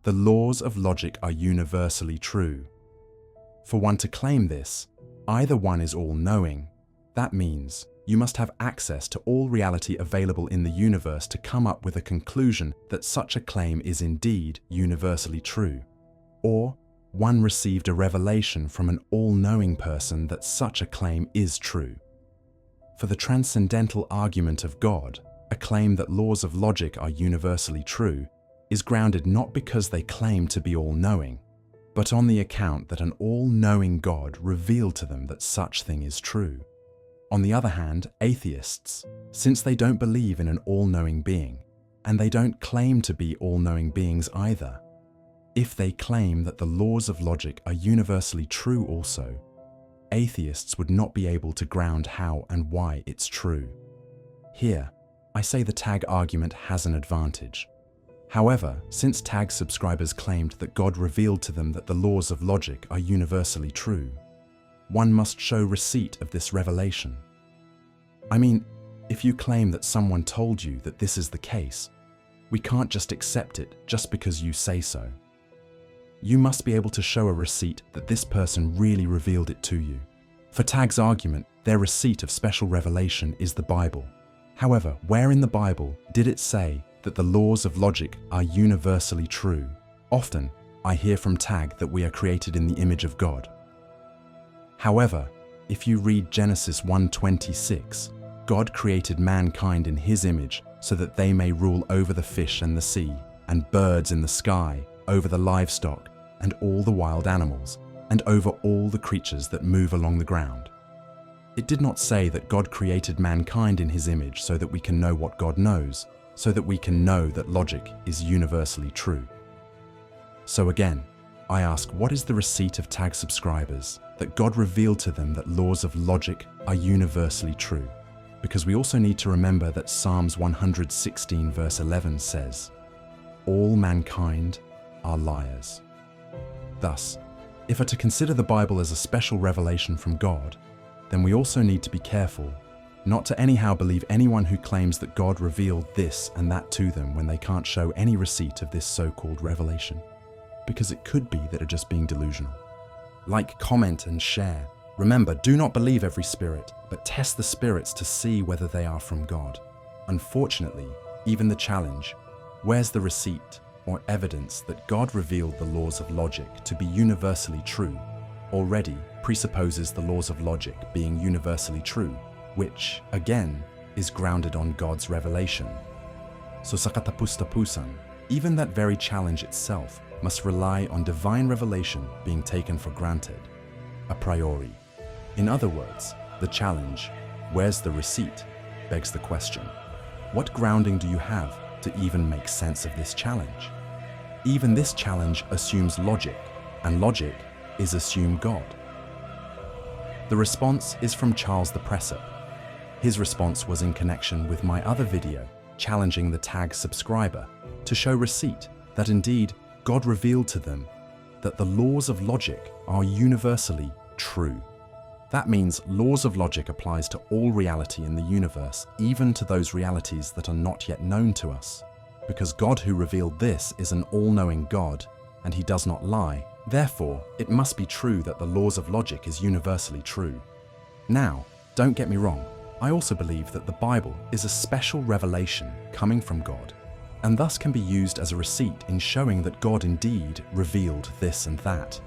the laws of logic are universally true. For one to claim this, either one is all-knowing. That means you must have access to all reality available in the universe to come up with a conclusion that such a claim is indeed universally true. Or one received a revelation from an all-knowing person that such a claim is true. For the transcendental argument of God, a claim that laws of logic are universally true is grounded not because they claim to be all-knowing, but on the account that an all-knowing God revealed to them that such thing is true. On the other hand, atheists, since they don't believe in an all-knowing being, and they don't claim to be all-knowing beings either, if they claim that the laws of logic are universally true also, atheists would not be able to ground how and why it's true. Here, I say the tag argument has an advantage. However, since tag subscribers claimed that God revealed to them that the laws of logic are universally true, one must show receipt of this revelation. I mean, if you claim that someone told you that this is the case, we can't just accept it just because you say so. You must be able to show a receipt that this person really revealed it to you. For tag's argument, their receipt of special revelation is the Bible. However, where in the Bible did it say that the laws of logic are universally true? Often, I hear from tag that we are created in the image of God. However, if you read Genesis 1:26, God created mankind in his image so that they may rule over the fish and the sea, and birds in the sky, over the livestock, and all the wild animals, and over all the creatures that move along the ground. It did not say that God created mankind in his image so that we can know what God knows, so that we can know that logic is universally true. So again, I ask, what is the receipt of tag subscribers that God revealed to them that laws of logic are universally true? Because we also need to remember that Psalms 116 verse 11 says, "All mankind are liars." Thus, if we're to consider the Bible as a special revelation from God, then we also need to be careful not to anyhow believe anyone who claims that God revealed this and that to them when they can't show any receipt of this so-called revelation, because it could be that they're just being delusional. Like, comment, and share. Remember, do not believe every spirit, but test the spirits to see whether they are from God. Unfortunately, even the challenge, where's the receipt or evidence that God revealed the laws of logic to be universally true, already presupposes the laws of logic being universally true, which, again, is grounded on God's revelation. So sa katapustapusan, even that very challenge itself must rely on divine revelation being taken for granted, a priori. In other words, the challenge, where's the receipt, begs the question, what grounding do you have to even make sense of this challenge? Even this challenge assumes logic, and logic is assume God. The response is from Charles the Presser. His response was in connection with my other video, challenging the tag subscriber to show receipt that indeed God revealed to them that the laws of logic are universally true. That means laws of logic applies to all reality in the universe, even to those realities that are not yet known to us. Because God who revealed this is an all-knowing God, and he does not lie, therefore it must be true that the laws of logic is universally true. Now, don't get me wrong, I also believe that the Bible is a special revelation coming from God, and thus can be used as a receipt in showing that God indeed revealed this and that.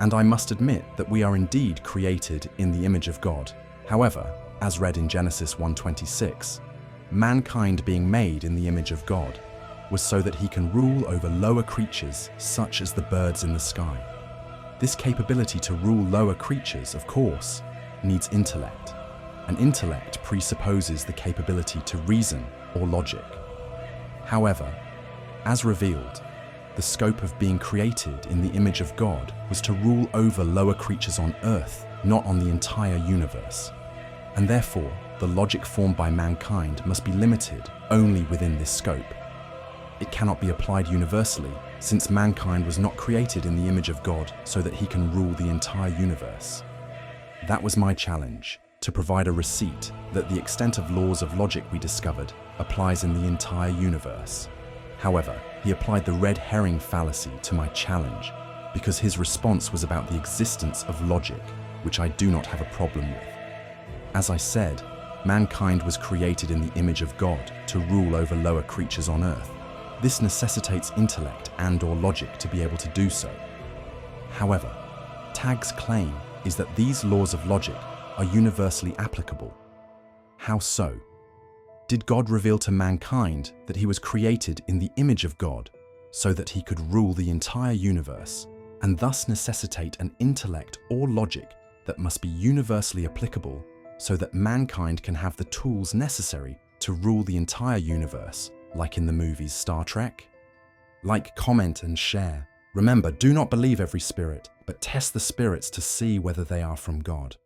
And I must admit that we are indeed created in the image of God. However, as read in Genesis 1:26, mankind being made in the image of God was so that he can rule over lower creatures such as the birds in the sky. This capability to rule lower creatures, of course, needs intellect. And intellect presupposes the capability to reason or logic. However, as revealed, the scope of being created in the image of God was to rule over lower creatures on earth, not on the entire universe. And therefore, the logic formed by mankind must be limited only within this scope. It cannot be applied universally, since mankind was not created in the image of God so that he can rule the entire universe. That was my challenge, to provide a receipt that the extent of laws of logic we discovered applies in the entire universe. However, he applied the red herring fallacy to my challenge because his response was about the existence of logic, which I do not have a problem with. As I said, mankind was created in the image of God to rule over lower creatures on earth. This necessitates intellect and/or logic to be able to do so. However, Tag's claim is that these laws of logic are universally applicable. How so? Did God reveal to mankind that he was created in the image of God so that he could rule the entire universe and thus necessitate an intellect or logic that must be universally applicable so that mankind can have the tools necessary to rule the entire universe, like in the movies Star Trek? Like, comment, and share. Remember, do not believe every spirit, but test the spirits to see whether they are from God.